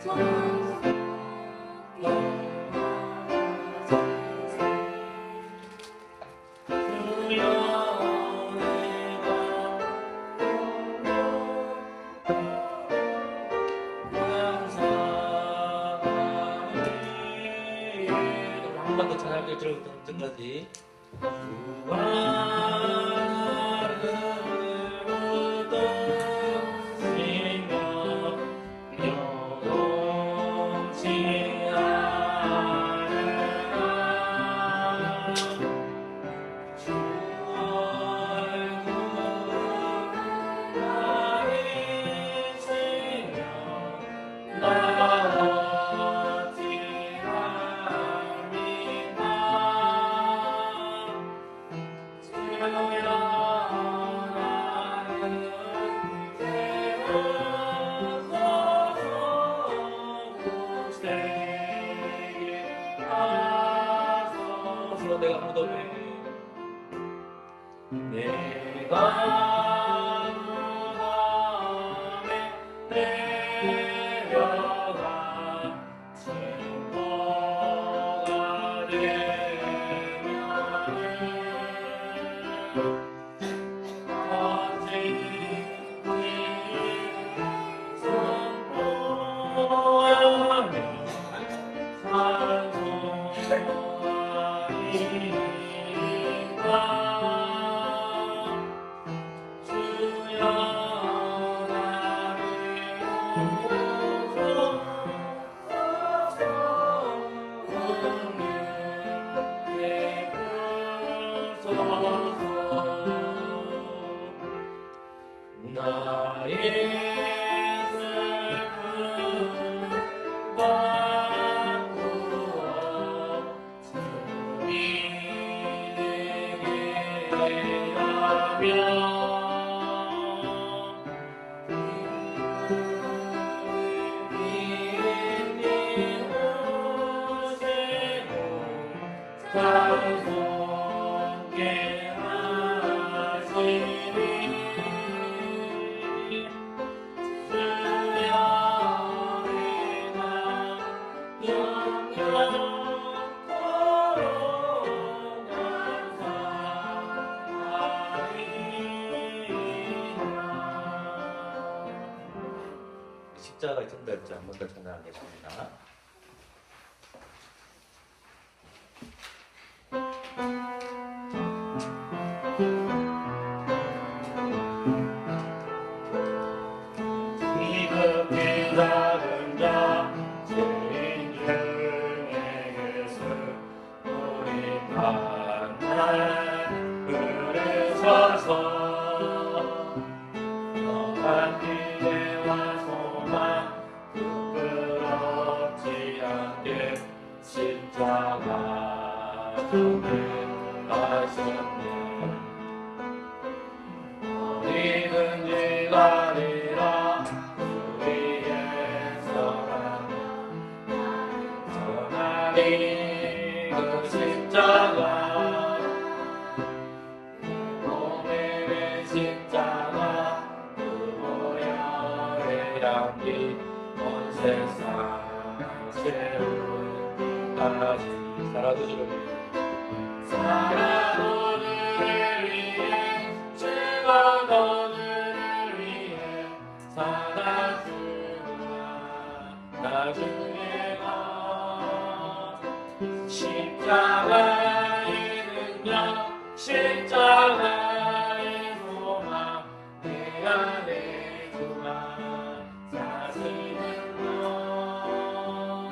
한 번 더 찬양을 들어보던 전까지 내가 무덤에 내려가 증거가 되면은 언제든지 선포하며 나의 슬픔 바꾸어 주님에게 하며 찬송케 하시니 십자가의 전달자 한 번 더 전달하겠습니다. 지극히 작은 자 죄인 중에 예수 우리 만날 부르셔서 너한 기대와 소망 부끄럽지 않게 십자가 준비하셨네. 어디든지 가리라 주위에 서라면 전하리 그 십자가 몸에 매 십자가 그 보혈의 향기 온 세상 채우까지 살아두시를 살아도들을 위해 주가 너들을 위해 살아주구나. 나중에 가 십자가의 능력 십자가의 소망 내 안에 주가 사시는 너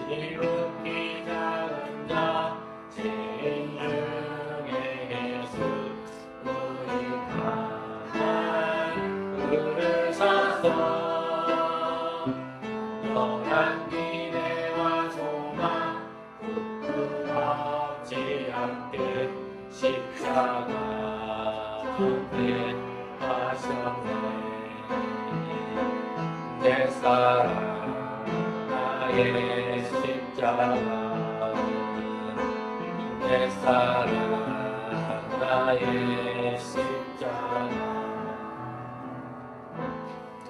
지극히 작은 자 죄인 중에 예수 우리 가만 부르셔서 너란 기대와 소망 부끄럽지 않게 십자가 준비하셨네. 내 사랑 나의 십자가 내 사랑 나의 십자가.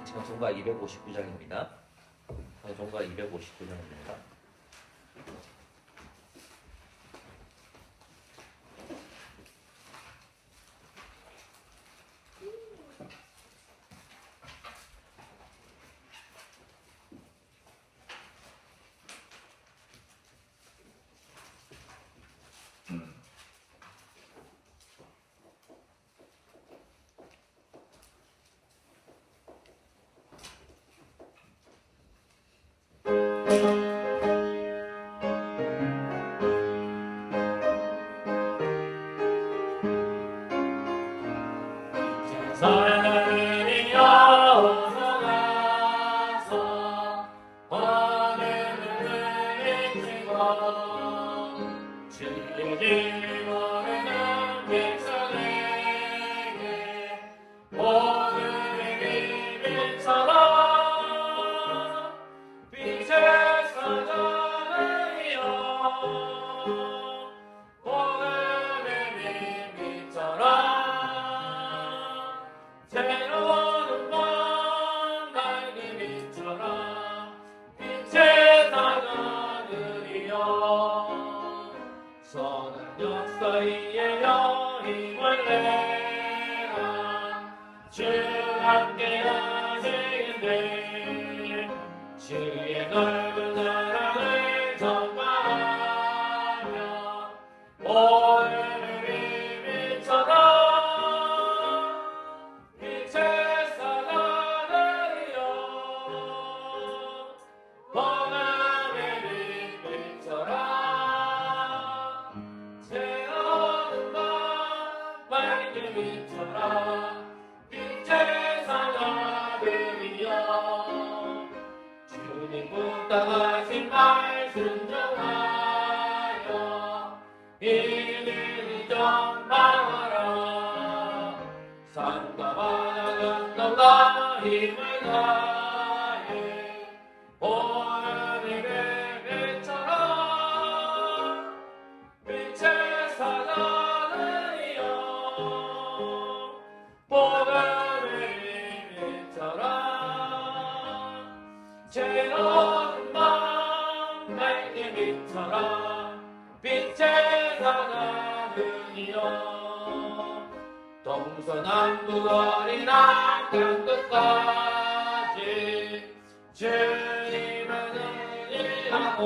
찬송가 259장입니다. 방송가 259장입니다. 사랑이 어서가서 하늘을 비추고 주의 길모르는 백성에게 오늘의 비밀처럼 빛의 사자들이여 오늘의 비밀처럼 새로운 밤 밝은 빛처럼 빛의 사자들이여 선한 역사의 힘을 내라 주 함께 하시는데 주의 넓은 사랑을 전파하며 오늘의 비밀처럼 빛의 사자들이여 오늘의 빛처럼 새로운 밤 밝은 빛처럼 빛의 사자들이여 주님 부탁하신 말 순종하여 이들이 전파하라 산과 바다는 너가 힘을 다해 오늘의 빛처럼 빛의 사자들이여 오늘의 빛처럼 새로운 밤 밝은 빛처럼 빛의 사자들이여 동서남북 어린아 땅끝까지 주님을 의지하고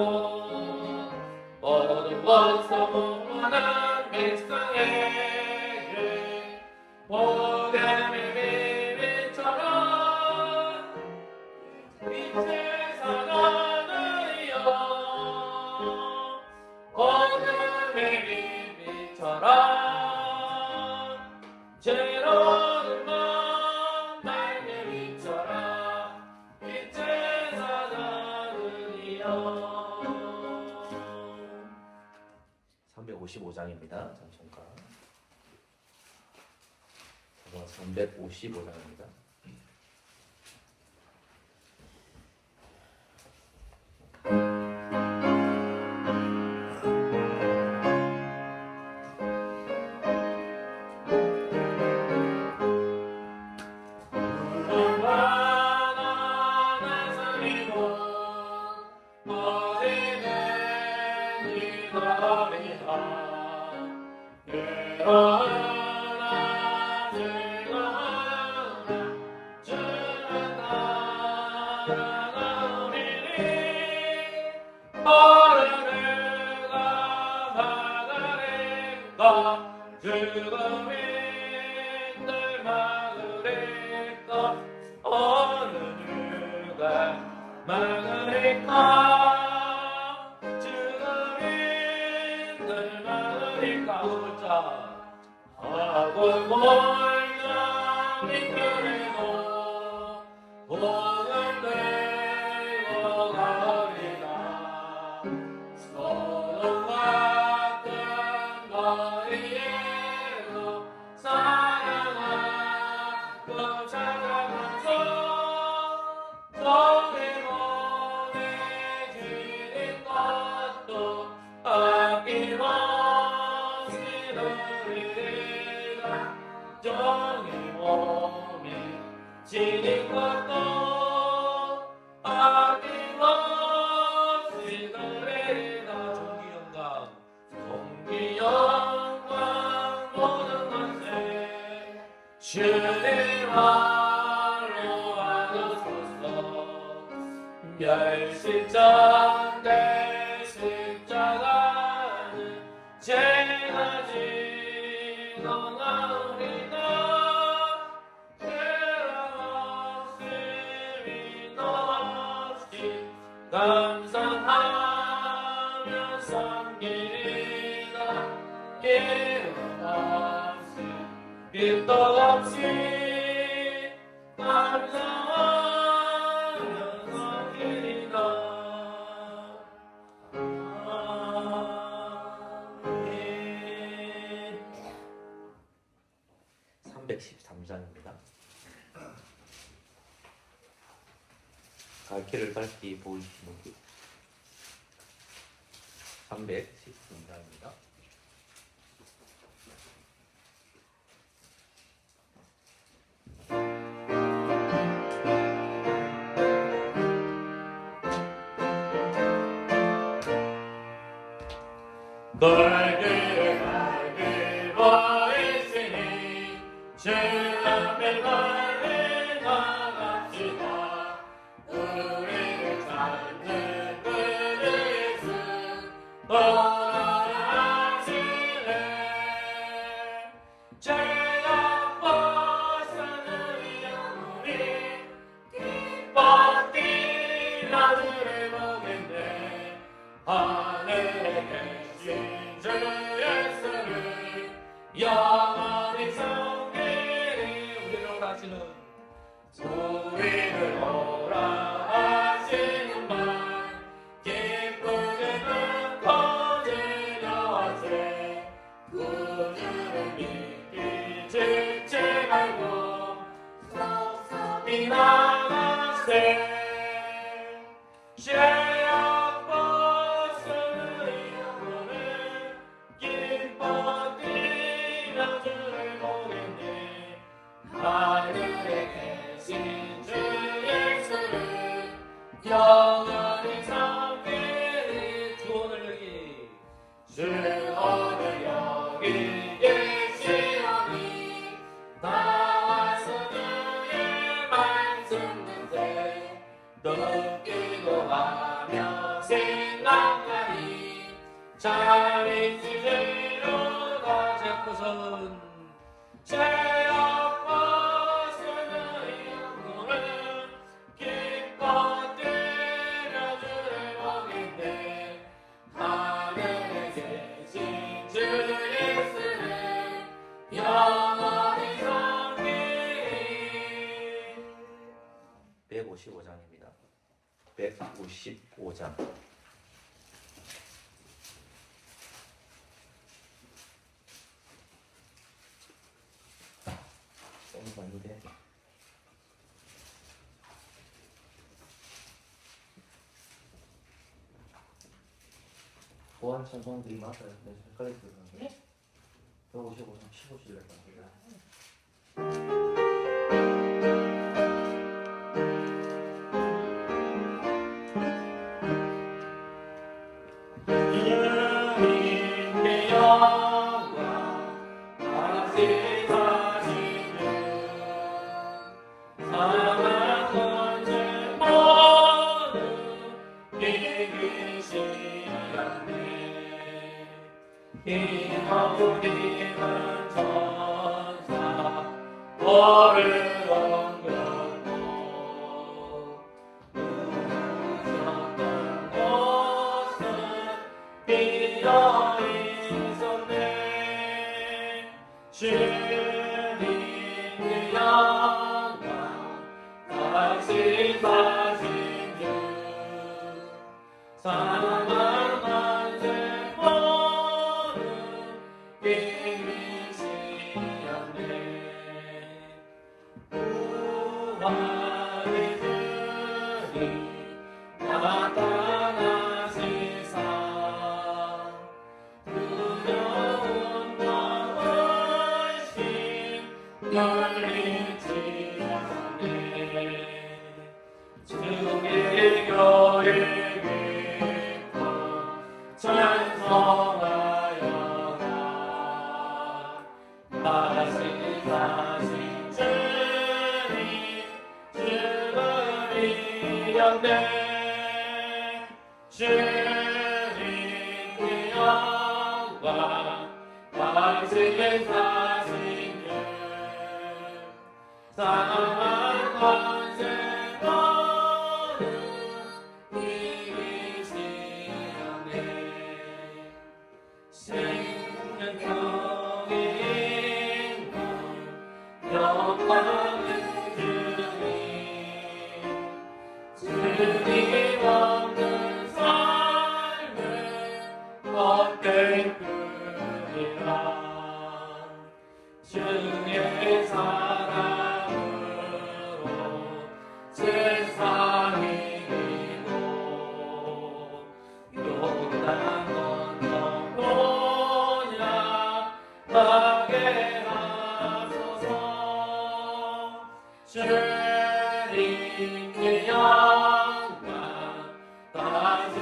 모든 것을 모으는 백성에게 복음의 비밀처럼 빛의 사자들이여 복음의 비밀처럼 새로운 밤 밝은 빛처럼 빛의 사자들이여 355장입니다. 찬송가 355장입니다. 죽음인들 막으리까 어느 누가 막으리까 죽음인들 막으리까 보자 하고 몰자 미끄리고 복음 들고 가리라 소돔 같은 거리에도 사랑하고 찾아가서 종의 몸에 지닌 것도 아낌없이 누리리라 종의 몸에 지닌 것도 아낌없이 주님 말로 하소서. 멸실장 대 십자가는 제가 지나가리라. 죄가 없음이 없이 감사하며 섬기리라. 기름 없이 빛도 없이 감사하며 섬기리라. 아멘. 313장입니다. 갈 길을 밝히 보이시는 분. 313장입니다. 너희들을 밝히 보이시니 주 앞에 빨리 나갑시다. 우리를 찾는 그 예수 떠나시네. 죄악 벗어는 영혼이 기뻐 뛰어들을 보겠네. 하늘에 계신 주 예수를 영원히 섬기리. 우리를 오라 하시는 우리를 오라 하시는 말 기쁘게는 퍼지려 하세. 구주를 믿기 지지 말고 속속히 나가세. 죄악 벗어는 영혼을 기뻐 뛰며 주를 보겠네. 하늘에 계신 주 예수를 영원히 섬기리. 주 오늘 여기 계시오니 나와서 주의 말씀 듣세. 듣기도 하며 생각하니 잠이 지지로 가자고선 죄악 벗어는 영혼을 기뻐 뛰며 주를 보겠네. 하늘에 계신 주 예수를 영원히 섬기리. 155장입니다. 155장. 너무 많은데. 보안 천성들이 맞아요. 네, 헷갈렸어요. 155장 15실래 갑니다. 주님께 영광 다시 사신 주 사랑한 건제 모든 이기시었네. 힘없으리는 천사 너를 옮겼고 무섭던 곳은 비어 있었네. 주님 그 영광 다시 사신 주 사랑한 만세 모든 이미시였네. 부활의 주님 나타나시사 두려움과 훨씬 열리지 않네. 주의 교회 깊고 찬송하여 다시 사신 주시옵네. 주님께 영광 다스린 사신 주 사랑한 권세 너를 이기시옵네. 생명의 인물 영광은 주님 없는 삶은 헛된 뿐이라. 주의 사랑으로 세상이 이고 요단 건너 고향하게 하소서. 주님께 영광 다시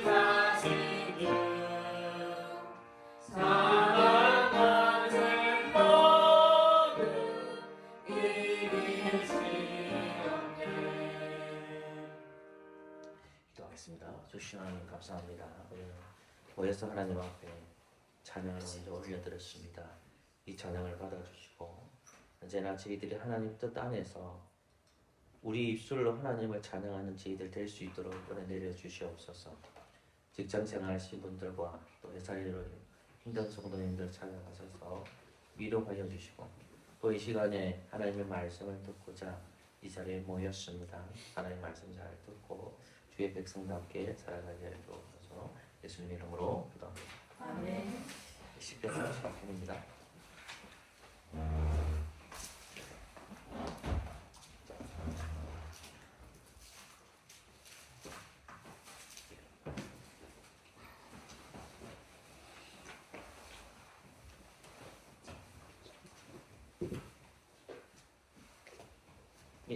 사신 주 사랑한 생 모두 이기시옵네. 기도하겠습니다. 주신 하나님 감사합니다. 모여서 하나님 앞에 찬양을 먼저 올려드렸습니다. 이 찬양을 받아주시고 언제나 저희들이 하나님 뜻 안에서 우리 입술로 하나님을 찬양하는 저희들 될 수 있도록 은혜 내려주시옵소서. 직장생활 하신 분들과 또 회사일로 힘든 성도님들 찾아가셔서 위로하여 주시고 또 이 시간에 하나님의 말씀을 듣고자 이 자리에 모였습니다. 하나님의 말씀 잘 듣고 주의 백성답게 살아가게 해주옵소서. 예수님 이름으로 기도합니다. 아멘. 시편 30편입니다.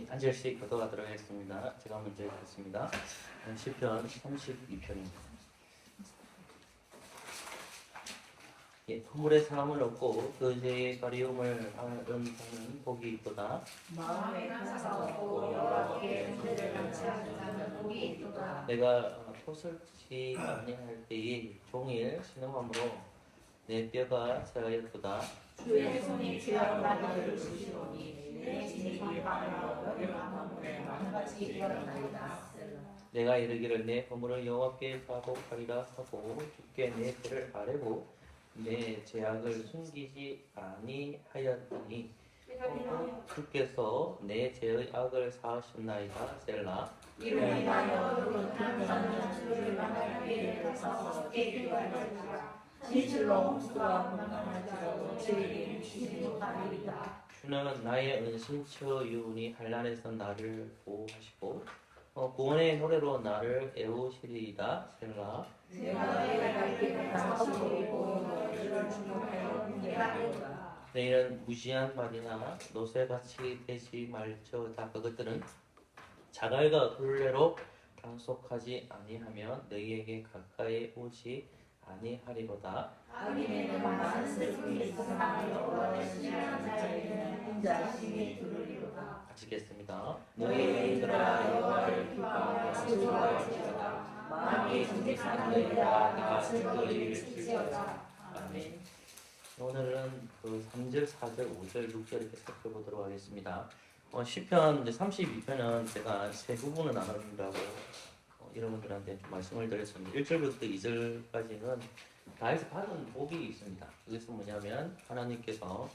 한 절씩 교도하도록 하겠습니다. 제가 먼저 읽겠습니다. 시편 32편입니다. 허물의 사함을 얻고 그 죄의 가리움을 하는 자는 복이 있도다. 마음에 항상 얻고 여호와께 은혜를 감사하는 자는 복이 있도다. 내가 토설치 아니할 때에 종일 신음함으로 내 뼈가 새하였도다. 주의 손이 죄악 많이 주시오니 내 진이 바라며 열망함으로 망같이 되었나이다. 내가 이르기를 내 허물을 여호와께 사복하리라 하고 주께 내 죄를 아뢰고 내 죄악을 숨기지 아니하였더니 주께서 내 죄의 악을 사하셨나이다. 셀라. 이로 인하여 너는 항상 주를 만날 기회를 얻어서 깨끗하리라. 진실로 홍수와 분명할지라도 죄인이 주지 못하리이다. 주는 나의 은신처 유운이 한란에서 나를 보호하시고 구원의 노래로 나를 애우시리이다. 셀라. 내가 갈 길을 다스리고 너희를 주목하여 훈계하리이다. 너희는 무시한 말이나 노새같이 되지 말지어다. 그것들은 자갈과 굴레로 단속하지 아니하며 너희에게 가까이 오지 아니하리로다. 악인에는 많은 슬픔이 있으나 여호와를 신뢰하는 자에게는 인자심이 두르리로다. 같이 읽겠습니다. 너희들아 여호와를 기뻐하며 즐거워할지어다. 마음이 정직한 너희들아 다 즐거이 칠지어다. 아멘. 오늘은 그 3절, 4절, 5절, 6절 이렇게 살펴보도록 하겠습니다. 시편 32편은 제가 세 부분을 나눈다고 여러분들한테 좀 말씀을 드렸습니다. 1절부터 2절까지는 다에서 받은 복이 있습니다. 그것은 뭐냐면 하나님께서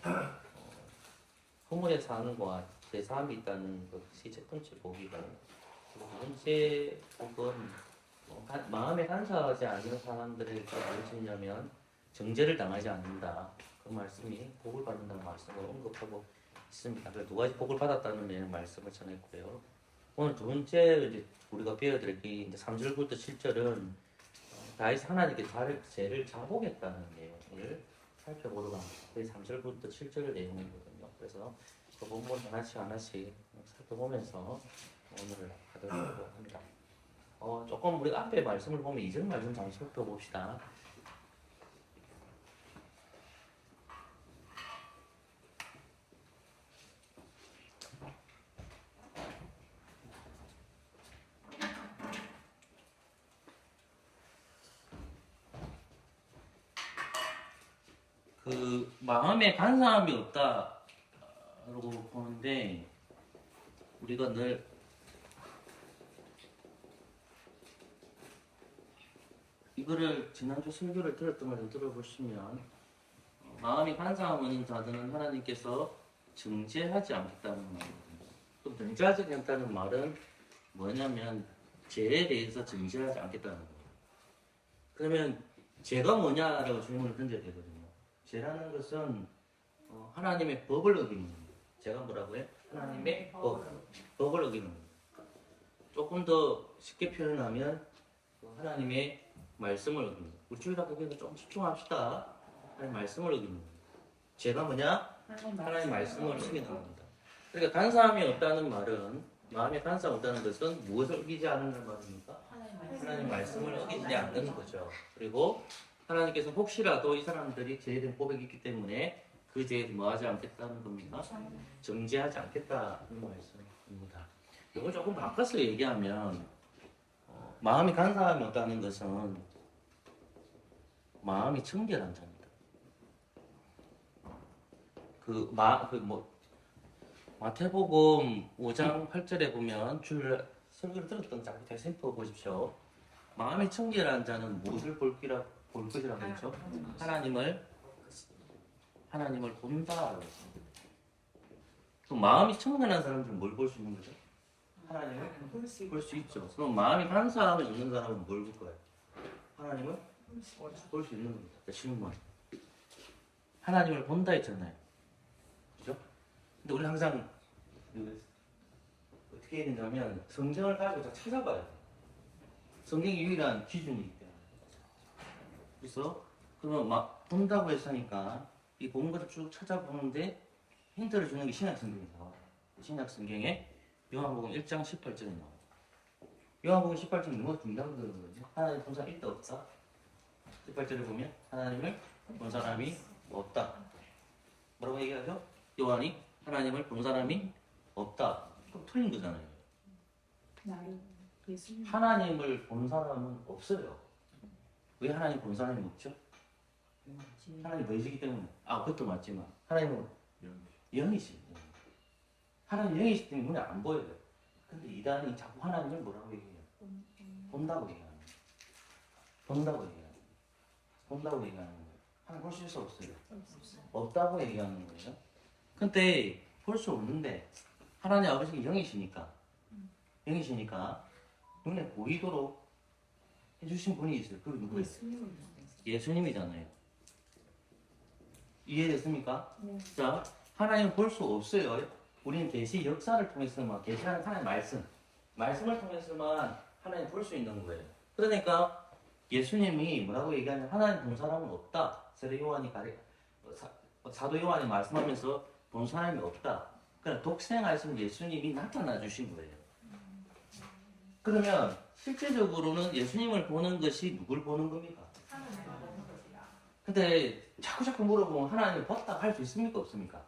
허물의 사함과 제사함이 있다는 것이 첫 번째 복이고 두 번째 복은 마음에 간사하지 않는 사람들에게 무엇이냐면 정죄를 당하지 않는다. 그 말씀이 복을 받는다는 말씀을 언급하고 있습니다. 그래서 두 가지 복을 받았다는 말씀을 전했고요. 오늘 두 번째 이제 우리가 배워드릴 게 이제 3절부터 7절은 다윗이 하나님께 죄를 자복했다는 내용을 살펴보도록 합니다. 그게 3절부터 7절 내용이거든요. 그래서 그 본문 하나씩 살펴보면서 오늘을 하도록 합니다. 조금 우리가 앞에 말씀을 보면 2절 말씀 잠시 살펴봅시다. 마음에 간사함이 없다라고 보는데 우리가 늘 이거를 지난주 설교를 들었던 걸 들어보시면 마음이 간사함 없는 자들은 하나님께서 정죄하지 않겠다는 말이거든요. 또 정죄하지 않겠다는 말은 뭐냐면 죄에 대해서 정죄하지 않겠다는 거예요. 그러면 죄가 뭐냐라고 질문을 던져야 되거든요. 죄라는 것은 하나님의 법을 어기는 겁니다. 제가 뭐라고요? 하나님의 법을 어기는 겁니다. 조금 더 쉽게 표현하면 하나님의 말씀을 어기는 겁니다. 우리 주일학교 교회도 좀 집중합시다. 하나님 말씀을 어기는 겁니다. 죄가 뭐냐? 하나님 말씀을 어기는 겁니다. 그러니까 간사함이 없다는 말은 마음에 간사함이 없다는 것은 무엇을 어기지 않는 말입니까? 하나님 말씀을 어기지 않는 거죠. 그리고 하나님께서 혹시라도 이 사람들이 죄에 대한 고백이 있기 때문에 그 죄에 뭐하지 않겠다는 겁니까? 정죄하지 않겠다는 말씀입니다. 이걸 조금 바꿔서 얘기하면 마음이 간사함이 없다는 것은 마음이 청결한 자입니다. 마태복음 5장 8절에 보면 주일 설교를 들었던 자꾸 다시 살펴보십시오. 마음이 청결한 자는 무엇을 볼 것이라고 했죠? 하나님을 본다라고 했습니다. 그 마음이 청결한 사람들은 뭘 볼 수 있는 거죠? 하나님을 볼 수 있죠. 그럼 마음이 간사함이 없는 사람은 뭘 볼 거예요? 하나님을 볼 수 있는 겁니다. 질문. 하나님을 본다 했잖아요. 그죠? 근데 우리 항상 어떻게 해야 되냐면 성경을 가지고 찾아봐야 돼요. 성경이 유일한 기준이기 때문에. 그래서 그러면 막 본다고 했으니까 이 본 것을 쭉 찾아보는데 힌트를 주는 게 신약 성경이 나와요. 신약 성경에 요한복음 1장 18절에 나와요. 요한복음 18절은 뭐가 중요한 거거든요. 하나님 본 사람이 있다 없다? 18절에 보면 하나님을 본 사람이 없다. 뭐라고 얘기하죠? 요한이 하나님을 본 사람이 없다. 그럼 틀린 거잖아요. 하나님을 본 사람은 없어요. 왜 하나님 본 사람이 없죠? 하나님 보이시기 때문에. 그것도 맞지만 하나님은 영이시기 때문에. 하나님 영이시기 때문에 눈에 안 보여요. 근데 이단이 자꾸 하나님을 뭐라고 얘기해요? 본다고 얘기하는 거예요. 본다고 얘기하는 거예요. 하나님 볼 수 없어요. 없다고 얘기하는 거예요. 근데 볼 수 없는데 하나님 아버지가 영이시니까 눈에 보이도록 해주신 분이 있어요. 그게 누구예요? 예수님이잖아요. 이해됐습니까? 네. 자, 하나님 볼 수 없어요. 우리는 계시 역사를 통해서만, 계시라는 하나님의 말씀을 통해서만 하나님 볼 수 있는 거예요. 그러니까 예수님이 뭐라고 얘기하냐면 하나님 본 사람은 없다. 사도 요한이 말씀하면서 본 사람이 없다. 그러니까 독생하신 예수님이 나타나 주신 거예요. 그러면 실제적으로는 예수님을 보는 것이 누굴 보는 겁니까? 근데 자꾸 물어보면 하나님을 봤다 할 수 있습니까? 없습니까?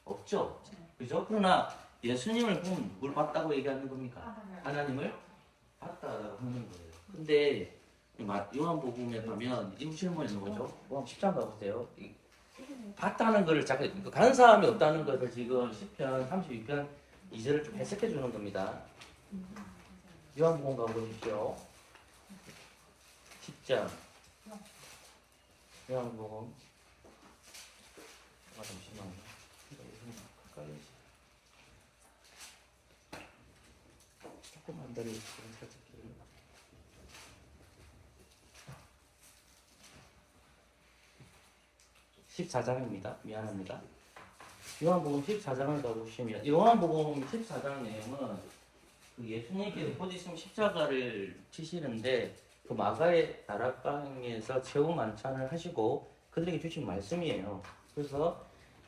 없죠. 그죠? 그러나 예수님을 보면 누굴 봤다고 얘기하는 겁니까? 하나님을 봤다라고 하는 거예요. 근데 요한복음에 가면 이 질문이 있는 거죠. 요한 10장 가보세요. 봤다는 거를 간사함이 없다는 것을 지금 10편 32편 2절을 좀 해석해 주는 겁니다. 요한복음 가보십시오. 10장 요한복음 잠시만요. 조금만 기다려주세요. 살짝 기다려요. 14장입니다. 미안합니다. 요한복음 14장을 가보시면 요한복음 14장 내용은 그 예수님께서 보지심 십자가를 치시는데 그 마가의 다락방에서 최후 만찬을 하시고 그들에게 주신 말씀이에요. 그래서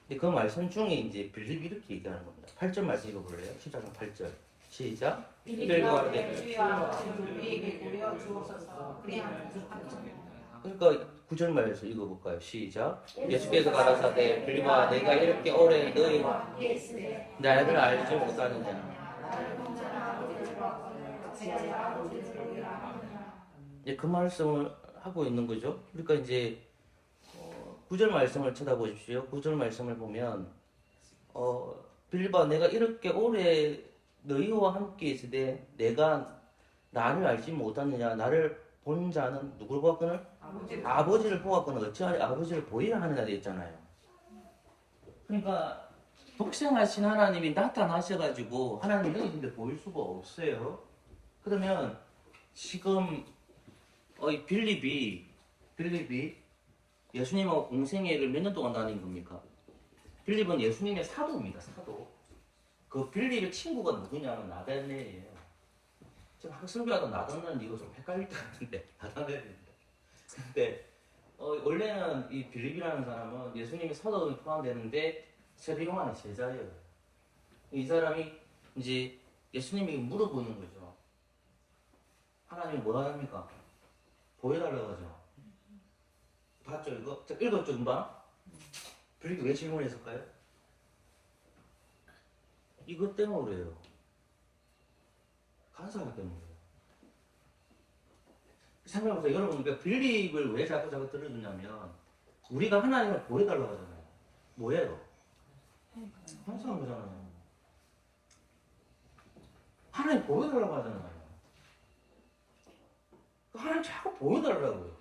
그 말씀 중에 이제 빌립이 이렇게 얘기하는 겁니다. 8절 말씀 읽어볼래요? 14장 8절. 시작. 빌립과 주여 우리에게 보여 주옵소서. 그러니까 9절 말씀 읽어볼까요? 시작. 예수께서 가라사대 빌립아 내가 이렇게 오래 너희와 나를 알지 못하느냐. 그 말씀을 하고 있는 거죠. 그러니까 이제 구절 말씀을 쳐다보십시오. 구절 말씀을 보면 빌립아 내가 이렇게 오래 너희와 함께 있을 때 내가 나를 알지 못하느냐 나를 본 자는 누구를 보았거늘? 아버지를 보았거늘 어찌하여 아버지를 보이라 하느냐 돼 있잖아요. 그러니까 독생하신 하나님이 나타나셔가지고 하나님 여기 있는데 보일 수가 없어요. 그러면 지금 이 빌립이 예수님하고 공생애를 몇 년 동안 다닌 겁니까? 빌립은 예수님의 사도입니다. 사도. 그 빌립의 친구가 누구냐면 나다나엘이에요. 지금 학설교하다 나다나엘 이거 좀 헷갈릴 것 같은데 나다나엘입니다. 근데 원래는 이 빌립이라는 사람은 예수님의 사도에 포함되는데 세례 요한의 제자예요. 이 사람이 이제 예수님이 물어보는 거죠. 하나님 뭐 합니까? 보여달라고 하죠. 봤죠 이거? 자, 읽었죠 금방? 빌립이 왜 질문했을까요? 이것 때문에 그래요. 간사하기 때문에. 생각해보세요. 여러분, 그러니까 빌립을 왜 자꾸 들어주냐면, 우리가 하나님을 보여달라고 하잖아요. 뭐예요? 간사한 거잖아요. 하나님 보여달라고 하잖아요. 하나님 자꾸 보여달라고요.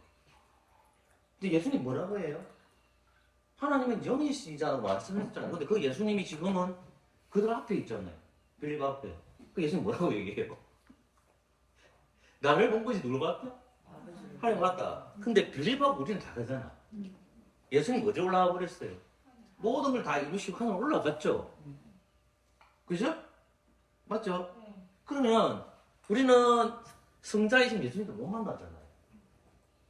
근데 예수님 뭐라고 해요? 하나님은 영이시자고 말씀했잖아요. 근데 그 예수님이 지금은 그들 앞에 있잖아요. 빌립 앞에. 그 예수님 뭐라고 얘기해요? 나를 본 것이 누굴 봤다? 하나님 봤다. 근데 빌립하고 우리는 다르잖아. 예수님 어디 올라가 버렸어요? 모든 걸 다 이루시고 하늘 올라갔죠? 그죠? 맞죠? 그러면 우리는 성자이신 예수님도 못 만나잖아요.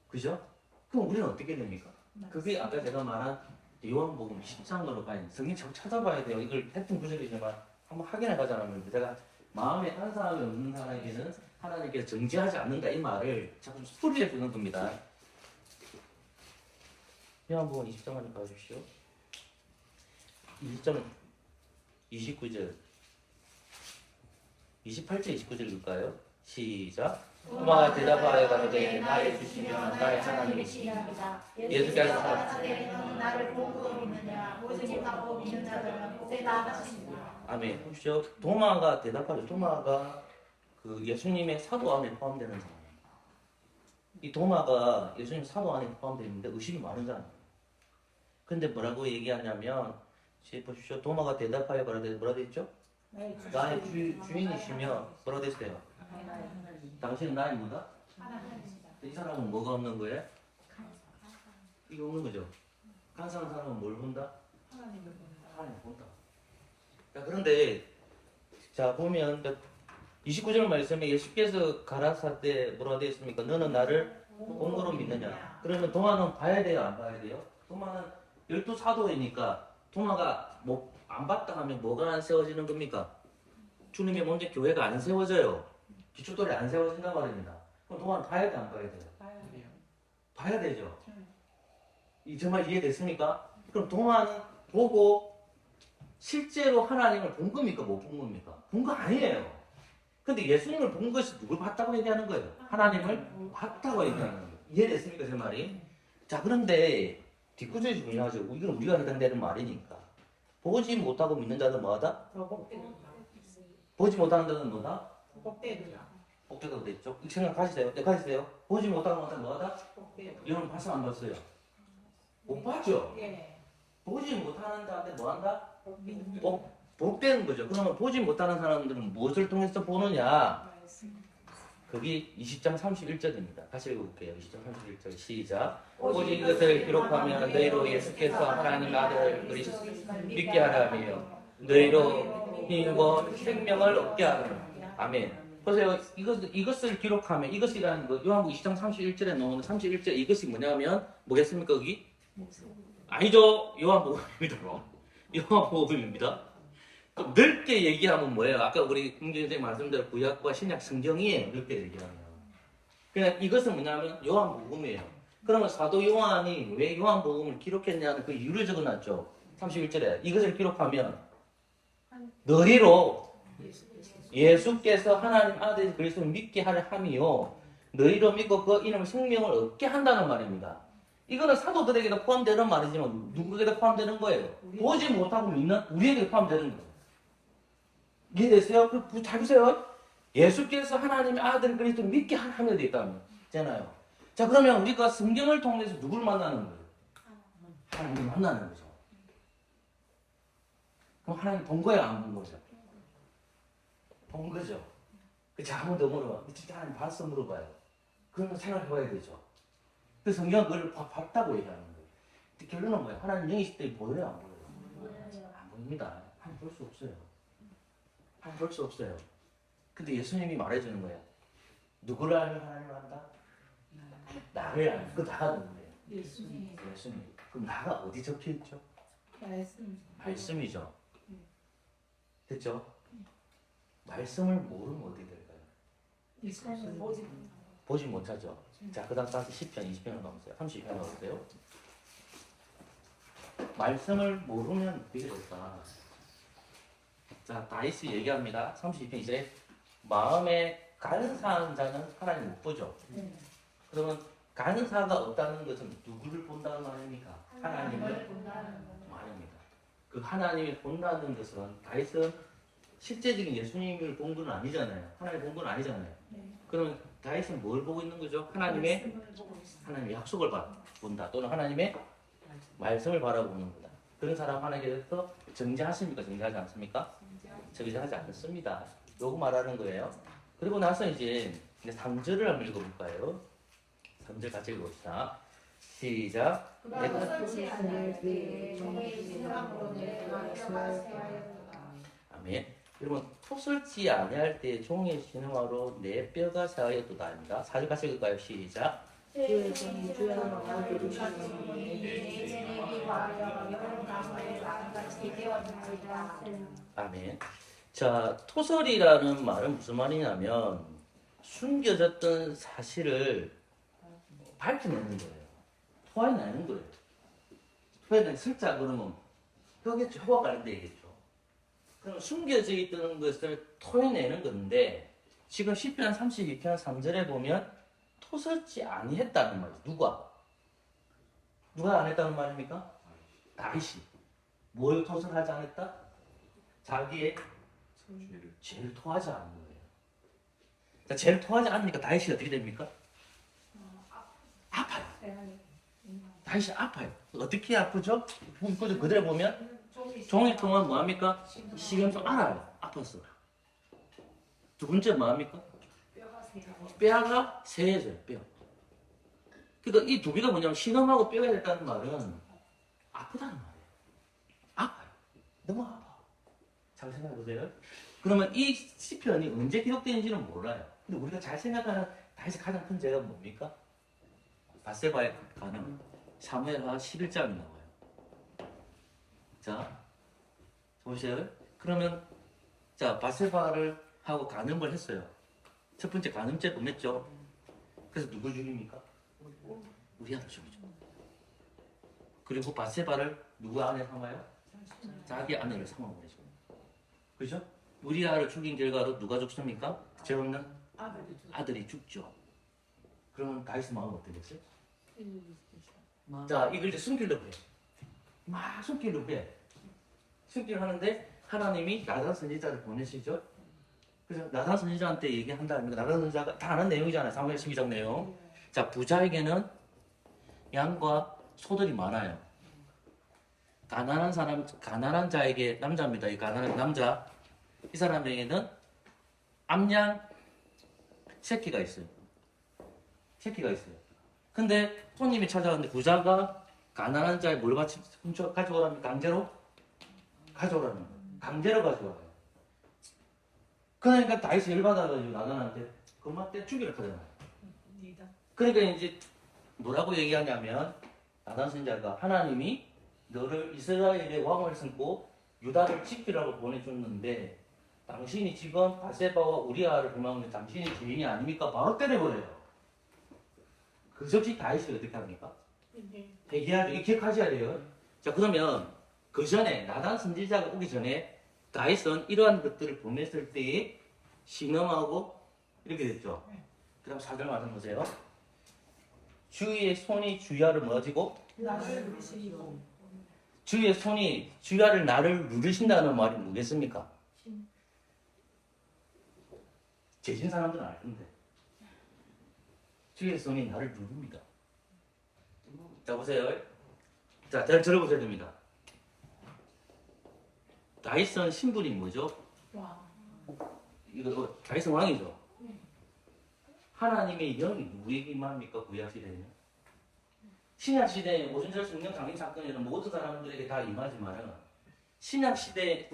그죠? 그럼 우리는 어떻게 됩니까? 그게 아까 제가 말한 요한복음 10장으로 가야 성경 잘 찾아봐야 돼요. 이걸 대충 구절이지만 한번 확인해 가자면 제가 마음에 안사함이 없는 사람에게는 하나님께서 정죄하지 않는다 이 말을 자꾸 수리해 주는 겁니다. 요한복음 20장을 봐주십시오. 20장 29절 28절 29절 읽을까요? 시작. 토마가 대답하여 가로되 나를 주시면 나의 하나님이시니이다. 예수께서 너는 나를 보고 믿느냐 오직 나보고 믿는 자들은 복이 나으시니라. 아멘. 보십시오. 도마가 대답하죠. 도마가 그 예수님의 사도 안에 포함되는 사람이에요. 이 도마가 예수님 사도 안에 포함되어 있는데 의심이 많은 사람이에요. 근데 뭐라고 얘기하냐면 보십시오. 도마가 대답하여 가로되 뭐라 되어 나의 주인이시며 뭐라 됐어요? 당신은 나의 뭐다? 이 사람은 뭐가 없는 거예요? 이거 없는 거죠. 간사한 사람은 뭘 본다? 하나님을 본다. 자, 그런데 자 보면 29절 말씀에 예수께서 가라사대 뭐라 되어 있습니까? 너는 나를 본 거로 믿느냐? 그러면 도마는 봐야 돼요? 안 봐야 돼요? 도마는 12사도이니까 도마가 뭐 안 봤다 하면 뭐가 안 세워지는 겁니까? 주님의 먼저 교회가 안 세워져요. 기초돌이 안 세워진단 말입니다. 그럼 도마는 봐야 돼? 안 봐야 돼요? 봐야 되죠. 이 정말 이해됐습니까? 그럼 도마는 보고 실제로 하나님을 본 겁니까? 못 본 겁니까? 본 거 아니에요. 근데 예수님을 본 것이 누굴 봤다고 얘기하는 거예요? 하나님을 봤다고 얘기하는 거예요. 이해됐습니까? 제 말이? 자, 그런데 뒷구절이 중요하죠. 이건 우리가 해당되는 말이니까. 보지 못하고 믿는 자는 뭐하다? 보지 못하는 자는 뭐다? 복되다고 됐죠? 이 생각하시세요? 네, 가시세요? 보지 못하는 자는 뭐하다? 여러분 봤어 안 봤어요? 못 봤죠? 보지 못하는 자한테 뭐한다? 복되는 거죠. 그러면 보지 못하는 사람들은 무엇을 통해서 보느냐? 거기 20장 31절입니다. 다시 읽어볼게요. 20장 31절 시작. 오직 이것을 기록하면 너희로 예수께서 하나님 아들 그리스도 믿게 하라며 너희로 힘과 생명을 얻게 하라. 아멘. 보세요. 이것을 기록하면 이것이라는 거 요한복음 20장 31절에 나오는 31절 이것이 뭐냐면 뭐겠습니까? 거기? 아니죠. 요한복음입니다. 요한복음입니다. 좀 넓게 얘기하면 뭐예요? 아까 우리 김규 선생님 말씀대로 구약과 신약 성경이에요. 넓게 얘기하면. 그냥 이것은 뭐냐면 요한복음이에요. 그러면 사도 요한이 왜 요한복음을 기록했냐는 그 이유를 적어놨죠. 31절에 이것을 기록하면 너희로 예수께서 하나님 아들 그리스도를 믿게 하려 함이요 너희로 믿고 그 이름을 생명을 얻게 한다는 말입니다. 이거는 사도들에게도 포함되는 말이지만 누구에게도 포함되는 거예요. 보지 못하고 믿는 우리에게 포함되는 거예요. 이해되세요? 잘 보세요. 예수께서 하나님의 아들 그리스도 믿게 하면 되잖아요. 자, 그러면 우리가 성경을 통해서 누굴 만나는 거예요? 하나님 만나는 거죠. 그럼 하나님 본 거야, 안 본 거죠? 본 거죠. 그치, 아무도 물어봐. 진짜 하나님 봤어? 물어봐요. 그러면 생각해봐야 되죠. 그 성경은 그걸 봤다고 얘기하는 거예요. 근데 결론은 뭐예요? 하나님 영이실 때 보여요, 안 보여요? 안 보입니다. 하나님 볼 수 없어요. 하나님 볼 수 없어요. 근데 예수님이 말해주는 거예요. 누구를 알면 하나님을 안다? 나를 알면. 그 나가 누구예요? 예수님. 예수님. 그럼 나가 어디 적혀있죠? 말씀이죠. 됐죠? 말씀을 모르면 어디 될까요? 예수님 보지 못하죠. 자, 그 다음 10편, 20편을 가보세요. 30편 가보세요. 말씀을 모르면 어떻게 될까? 자, 다윗이 얘기합니다. 32편 이제 마음에 간사한 자는 하나님 못 보죠. 그러면 간사가 없다는 것은 누구를 본다는 말입니까? 하나님을 말입니다. 그 하나님이 본다는 것은 다윗은 실제적인 예수님을 본 건 아니잖아요. 하나님 본 건 아니잖아요. 그러면 다윗은 뭘 보고 있는 거죠? 하나님의 약속을 본다. 또는 하나님의 말씀을 바라보는 거다. 그런 사람 하나님께서 정죄하십니까? 정죄하지 않습니까? 정죄하지 않습니다. 요거 말하는 거예요. 그리고 나서 이제 3절을 한번 읽어볼까요? 3절 같이 읽어봅시다. 시작. 아멘. 여러분, 토설지 아니할 때 종의 신음하로 내 뼈가 새하였도다 합니다. 4절 같이 읽을까요? 시작. 아멘. 자, 토설이라는 말은 무슨 말이냐면 숨겨졌던 사실을 밝혀내는 거예요. 토해내는 거예요. 토해내는 슬자 그러면 혀겠죠. 혀와 관련된 얘기겠죠. 그럼 숨겨져 있던 것을 토해내는 건데 지금 10편 32편 3절에 보면 토설지 아니했다는 말이에요. 누가 안 했다는 말입니까? 다윗이. 뭘 토설하지 않았다? 자기의 죄를 토하지 않는 거예요. 자, 죄를 토하지 않으니까 다윗이 어떻게 됩니까? 아파요. 다윗이 아파요. 어떻게 아프죠? 그대로 보면 종일 동안 뭐합니까? 식염소 알아요. 아팠어. 두 번째 뭐합니까? 뼈가 세져요. 뼈. 그러니까 이 두 개가 뭐냐면 신음하고 뼈가 됐다는 말은 아프다는 말이에요. 아파요. 너무 아파. 잘 생각해 보세요. 그러면 이 시편이 언제 기록되는지는 몰라요. 근데 우리가 잘 생각하는 다윗의 가장 큰 죄가 뭡니까? 밧세바에 가는 사무엘하 11장이 나와요. 자, 보세요. 그러면 자, 밧세바를 하고 간음을 했어요. 첫 번째 간음죄 범했죠. 그래서 누굴 죽입니까? 우리 아들 죽이죠. 그리고 밧세바를 누구 아내 삼아요? 자기 아내를 삼아버리죠. 그죠? 우리아를 죽인 결과로 누가 죽습니까? 죄 없는 아들이 죽죠. 그러면 다윗의 마음은 어떻겠어요? 자, 이걸 이제 숨기려고 해. 막 숨기려고 해. 숨기려 하는데 하나님이 나단 선지자를 보내시죠. 그래서 나단 선지자한테 얘기한다니까 나단 선지자가 다 아는 내용이잖아요. 사무엘 12장 내용. 자, 부자에게는 양과 소들이 많아요. 가난한 자에게 남자입니다. 이 가난한 남자. 이 사람에게는 암양 새끼가 있어요. 근데 손님이 찾아왔는데 부자가 가난한 자의 뭘 가져오라면 강제로 가져오라는 거예요. 강제로 가져와요. 그러니까 다윗이 열받아가지고 나단한테 그만 때 죽이려 하잖아요. 그러니까 이제 뭐라고 얘기하냐면 나단 선지자가 하나님이 너를 이스라엘의 왕을 삼고 유다를 지키라고 보내줬는데 당신이 지금 밧세바와 우리아를 범하는 당신이 죄인이 아닙니까? 바로 때려버려요. 그 즉시 다윗이 어떻게 합니까? 회개하죠. 이 기억하셔야 돼요. 자, 그러면 그 전에 나단 선지자가 오기 전에 다윗은 이러한 것들을 보냈을 때에 신음하고 이렇게 됐죠. 그 다음 4절 말씀 보세요. 주의 손이 주야를 뭐지고? 나를 누르시고 주의 손이 주야를 나를 누르신다는 말이 뭐겠습니까? 재진 사람들은 알 건데 주의 손이 나를 누릅니다. 자 보세요. 자 잘 들어보셔야 됩니다. 다윗은 신분이 뭐죠? 와 이거 다윗은 왕이죠. 하나님의 영이 누구에게 임합니까? 구약시대에는 신약시대에 오순절 성령 강림 사건에는 모든 사람들에게 다 임하지만 신약시대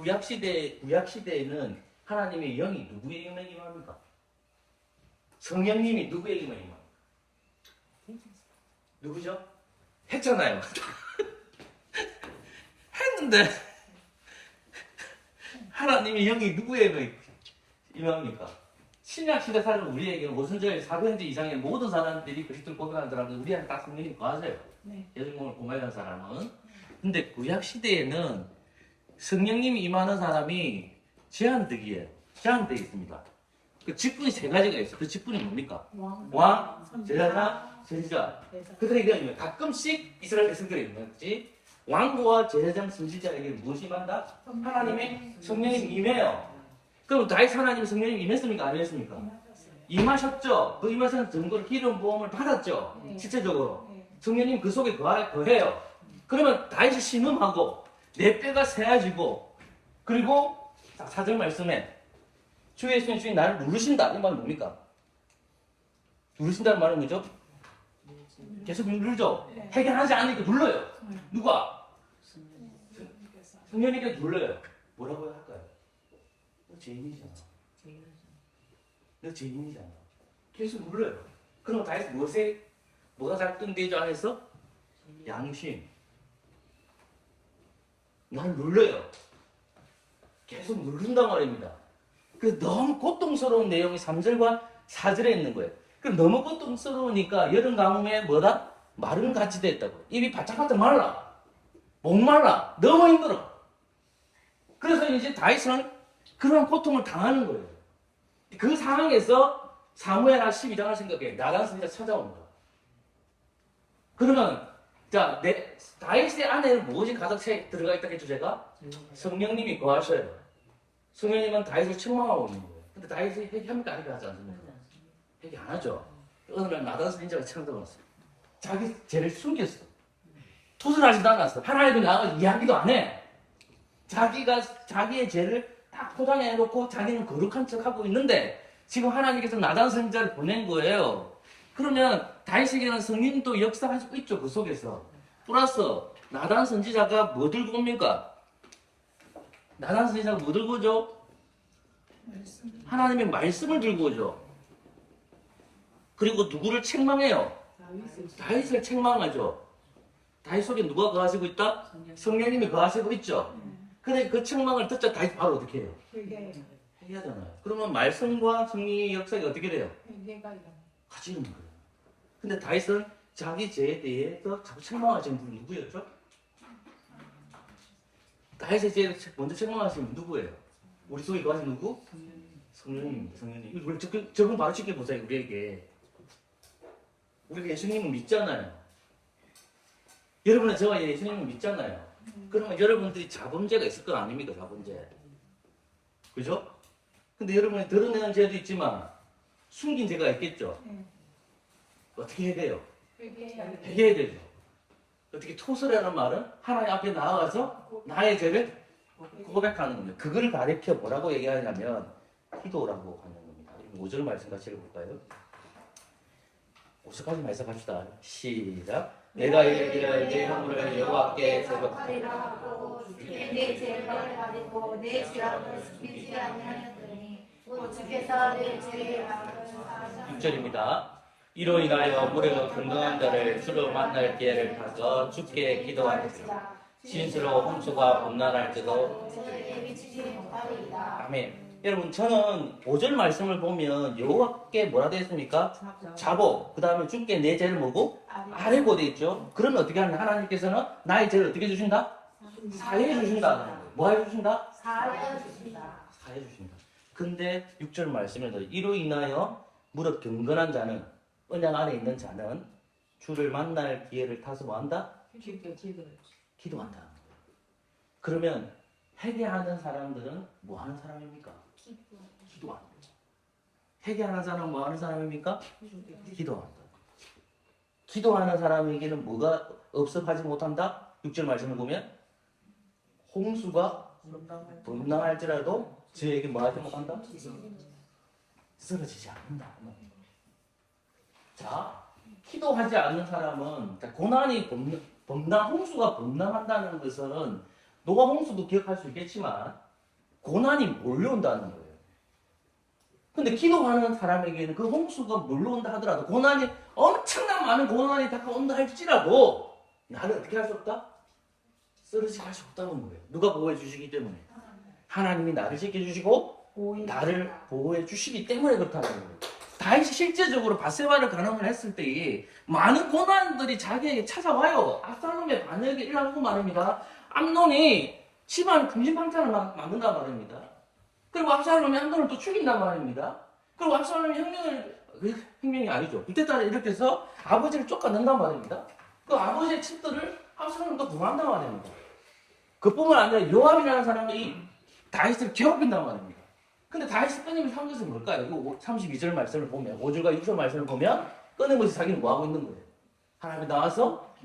구약시대에는 하나님의 영이 누구에게만 임합니까? 성령님이 누구에게만 임합니까? 누구죠? 했잖아요. 했는데 하나님의 영이 누구에게 임합니까? 신약시대 사는 우리에게는 오순절 400년 이상의 모든 사람들이 그리스도를 고백하는 사람들 우리한테 다 성령이 거하세요. 네. 예수님을 고백하는 사람은. 근데 구약시대에는 성령님이 임하는 사람이 제한되어 있습니다. 그 직분이 세 가지가 있어요. 그 직분이 뭡니까? 왕, 제사장, 선지자. 그러니까 가끔씩 이스라엘 백성들이 있는 거지. 왕과 제사장, 선지자에게 무엇이 임한다? 하나님의 성령이 임해요. 그럼 다윗 하나님의 성령이 임했습니까? 안 임했습니까? 임하셨죠. 그 임하신 증거를 기름 부음을 받았죠. 네. 실제적으로. 네. 성령님 그 속에 거해요. 그러면 다윗이 신음하고 내 뼈가 새어지고 그리고 4절 말씀에 주의 손이 주인 나를 누르신다. 이 말은 뭡니까? 누르신다는 말은 뭐죠? 계속 누르죠. 네. 해결하지 않으니까 눌러요. 네. 누가? 성령님께 눌러요. 뭐라고 할까요? 너 죄인이잖아. 너 죄인이잖아. 계속 눌러요. 그럼 다윗 뭐가 작동되죠 안에서? 양심. 날 눌러요. 계속 누른단 말입니다. 그 너무 고통스러운 내용이 3절과 4절에 있는 거예요. 그 너무 고통스러우니까 여름 가뭄에 뭐다? 마른 같이 됐다고. 입이 바짝바짝 말라. 목말라. 너무 힘들어. 그래서 이제 다윗은 그런 고통을 당하는 거예요. 그 상황에서 사무엘 12장을 생각해. 나단 선지자 찾아오는 거야. 그러면 자, 다윗의 안에는 무엇이 가득 들어가 있다 했죠 제가? 성령님이 거하셔요. 성령님은 다윗을 책망하고 있는 거예요. 근데 다윗이 회개합니까? 안 하지 않습니까? 회개 안 하죠. 어느 날 나단 선지자가 찾아왔어요. 자기 죄를 숨겼어. 토설하지도 않았어. 하나님께 나가서 이야기도 안 해. 자기의 죄를 딱 포장해놓고 자기는 거룩한 척하고 있는데 지금 하나님께서 나단 선지자를 보낸 거예요. 그러면 다윗에게는 성령도 역사하시고 있죠. 그 속에서. 플러스 나단 선지자가 뭐 들고 옵니까? 나단 선지자가 뭐 들고 오죠? 하나님의 말씀을 들고 오죠. 그리고 누구를 책망해요? 다윗을 책망하죠. 다윗 속에 누가 거하시고 있다? 성령님이 거하시고 있죠. 근데 그 책망을 듣자 다윗 바로 어떻게 해요? 회개하잖아요. 그러면 말씀과 성령의 역사가 어떻게 돼요? 같이 있는 거예요. 근데 다윗은 자기 죄에 대해서 자꾸 책망하시는 분이 누구였죠? 다윗의 죄에 먼저 책망하시는 분 누구예요? 우리 속에 거하신 누구? 성령님. 우리 적응 바로 쉽게 보세요. 우리에게. 우리가 예수님을 믿잖아요. 여러분은 저와 예수님을 믿잖아요. 그러면 여러분들이 자범죄가 있을 건 아닙니까? 자범죄. 그죠? 근데 여러분이 드러내는 죄도 있지만 숨긴 죄가 있겠죠? 어떻게 해야 돼요? 회개해야 되죠. 어떻게 토설하는 말은 하나님 앞에 나아가서 나의 죄를 고백하는 겁니다. 그걸 가리켜 뭐라고 얘기하냐면 기도라고 하는 겁니다. 5절 말씀 같이 읽어볼까요? 5절까지 말씀 합시다. 시작. 내가 이르기를 내 허물을 여호와께 세법하리라 하고 내 죄를 가리고 내 죄악을 숨기지 아니하였더니 주께서 내 죄를 알아주사 6절입니다. 이로 인하여 무료가 건강한 자를 주로 만날 기회를 타서 주께 기도하였으나 진스러워 홍수가 범람할 때도 저에게 미치지 못하리이다. 아멘. 여러분 저는 5절 말씀을 보면 여호와께 뭐라 되어 있습니까? 자보. 그 다음에 주께 내 죄를 뭐고? 아뢰고 되어 있죠. 그러면 어떻게 하냐? 하나님께서는 나의 죄를 어떻게 주신다? 사해 주신다. 뭐 해 주신다? 사하여 주신다. 사해 주신다. 근데 6절 말씀에서 이로 인하여 무릇 경건한 자는 언약 안에 있는 자는 주를 만날 기회를 타서 뭐 한다? 기도한다. 그러면 회개하는 사람들은 뭐 하는 사람입니까? 기도한다. 회개하는 사람은 뭐 하는 사람입니까? 기도한다. 기도하는 사람에게는 뭐가 없어하지 못한다? 6절 말씀을 보면 홍수가 범람할지라도 저에게 뭐 하지 못한다? 쓰러지지 않는다. 자, 기도하지 않는 사람은 고난이 홍수가 범람한다는 것은 노아 홍수도 기억할 수 있겠지만 고난이 몰려온다는 거예요. 근데 기도하는 사람에게는 그 홍수가 몰려온다 하더라도 고난이 엄청난 많은 고난이 다가온다 할지라도 나를 어떻게 할 수 없다? 쓰러지게 할 수 없다는 거예요. 누가 보호해 주시기 때문에. 하나님이 나를 지켜주시고 나를 보호해 주시기 때문에 그렇다는 거예요. 다윗이 실제적으로 밧세바를 간음을 했을 때에 많은 고난들이 자기에게 찾아와요. 압살롬의 반역이 일어나고 말입니다. 암논이 집안 궁지팡창을 만든단 말입니다. 그리고 압살롬이 암논을 또 죽인단 말입니다. 그리고 압살롬이 혁명이 아니죠. 그때따라 이렇게 해서 아버지를 쫓아낸단 말입니다. 그 아버지의 집들을 압살롬이 또 구한단 말입니다. 그뿐만 아니라 요압이라는 사람이 다윗을 괴롭힌단 말입니다. 근데 다윗이 끊임없이 한 것은 뭘까요? 32절 말씀을 보면 5절과 6절 말씀을 보면 끊임없이 자기는 뭐하고 있는 거예요? 하나님이 나와서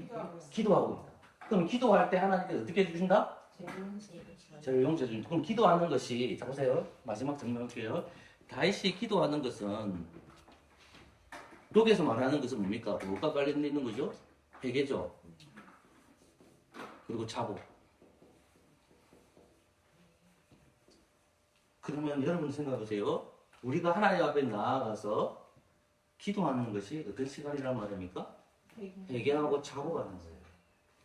기도하고 있다. 그럼 기도할 때 하나님께서 어떻게 해주신다? 저를 용서해 주신다. 그럼 기도하는 것이 자 보세요. 마지막 정리할게요. 다윗이 기도하는 것은 여기서 말하는 것은 뭡니까? 뭐가 관련되어 있는 거죠? 회개죠. 그리고 자복. 그러면 여러분 생각하세요. 우리가 하나님 앞에 나아가서 기도하는 것이 어떤 시간이란 말입니까? 회개하고 자복하는 거예요.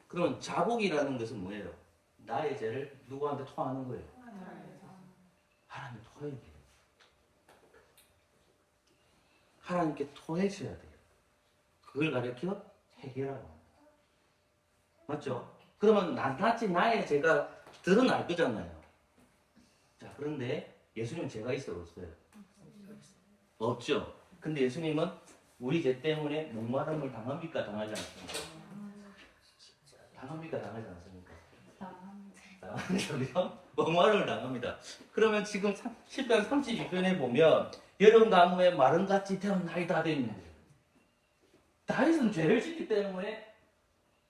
그러면 자복이라는 것은 뭐예요? 나의 죄를 누구한테 토하는 거예요? 하나님께 토해야 돼요. 하나님께 토해줘야 돼요. 그걸 가르쳐 회개라고 합니다. 맞죠? 그러면 낱낱이 나의 죄가 드러날 거잖아요. 자, 그런데 예수님은 죄가 있어요, 없어요? 없죠. 근데 예수님은 우리 죄 때문에 목마름을 당합니까, 당하지 않습니까? 당합니까, 당하지 않습니까? 당합니다. 목마름을 당합니다. 그러면 지금 10편 32편에 보면 여름 가뭄에 마름같이 태어나이다 되어 있는 거예요. 다윗은 죄를 짓기 때문에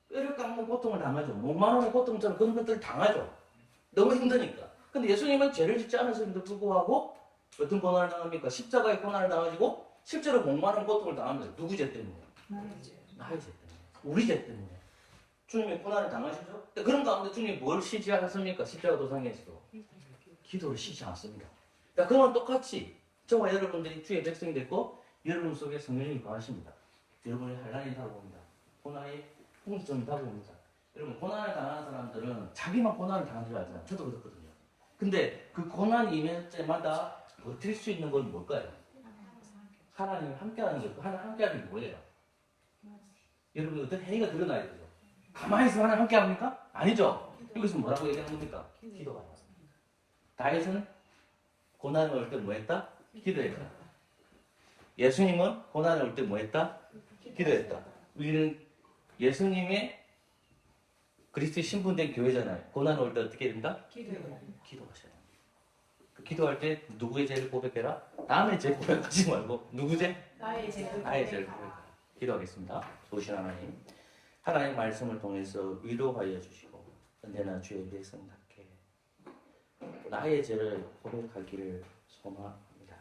뼈를 깎는 고통을 당하죠. 목마름의 고통처럼 그런 것들을 당하죠. 너무 힘드니까. 근데 예수님은 죄를 짓지 않으심에도 불구하고 어떤 고난을 당합니까? 십자가의 고난을 당하시고 실제로 목마른 고통을 당합니다. 누구 죄 때문에? 나의 죄 때문에. 우리 죄 때문에. 주님이 고난을 당하시죠? 그런 가운데 주님이 뭘 쉬지 않았습니까? 십자가 도상에서 기도를 쉬지 않습니다. 그러면 똑같이 저와 여러분들이 주의 백성이 됐고 여러분 속에 성령이 거하십니다. 여러분의 환난이 다가옵니다. 고난이 홍수점이 다가옵니다. 여러분 고난을 당하는 사람들은 자기만 고난을 당하는 줄 알잖아요. 저도 그렇거든요. 근데 그 고난이 임할 때마다 버틸 수 있는 건 뭘까요? 하나님이 함께하는 거예요. 하나님 함께하는 게 뭐예요? 여러분 어떤 행위가 드러나야 되죠. 가만히 있으면 하나님 함께합니까? 아니죠. 여기서 뭐라고 얘기하는 겁니까? 기도가 나왔습니다. 다윗은 고난이 올 때 뭐 했다? 기도했다. 예수님은 고난이 올 때 뭐 했다? 기도했다. 우리는 예수님의 그리스도의 신분된 교회잖아요. 고난 올 때 어떻게 된다? 기도하셔야 됩니다. 기도할 때 누구의 죄를 고백해라? 남의 죄 고백하지 말고 누구 죄? 나의 죄를 고백해라. 기도하겠습니다. 좋으신 하나님, 하나님의 말씀을 통해서 위로하여 주시고 언제나 주의 백성답게 나의 죄를 고백하기를 소망합니다.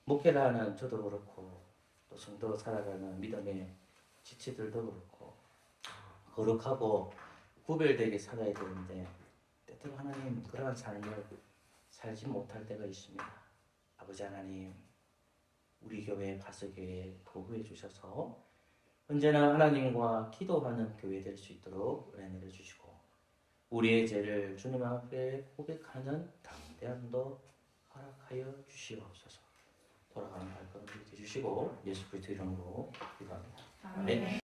목회를 하는 저도 그렇고 또 성도로 살아가는 믿음의 지체들도 그렇고 거룩하고 구별되게 살아야 되는데 때때로 하나님 그러한 삶을 살지 못할 때가 있습니다. 아버지 하나님, 우리 교회 가서교회 보호해 주셔서 언제나 하나님과 기도하는 교회 될 수 있도록 은혜 내려주시고 우리의 죄를 주님 앞에 고백하는 담대함도 허락하여 주시옵소서. 돌아가는 발걸음을 해주시고 예수 그리스도 이름으로 기도합니다. 아멘.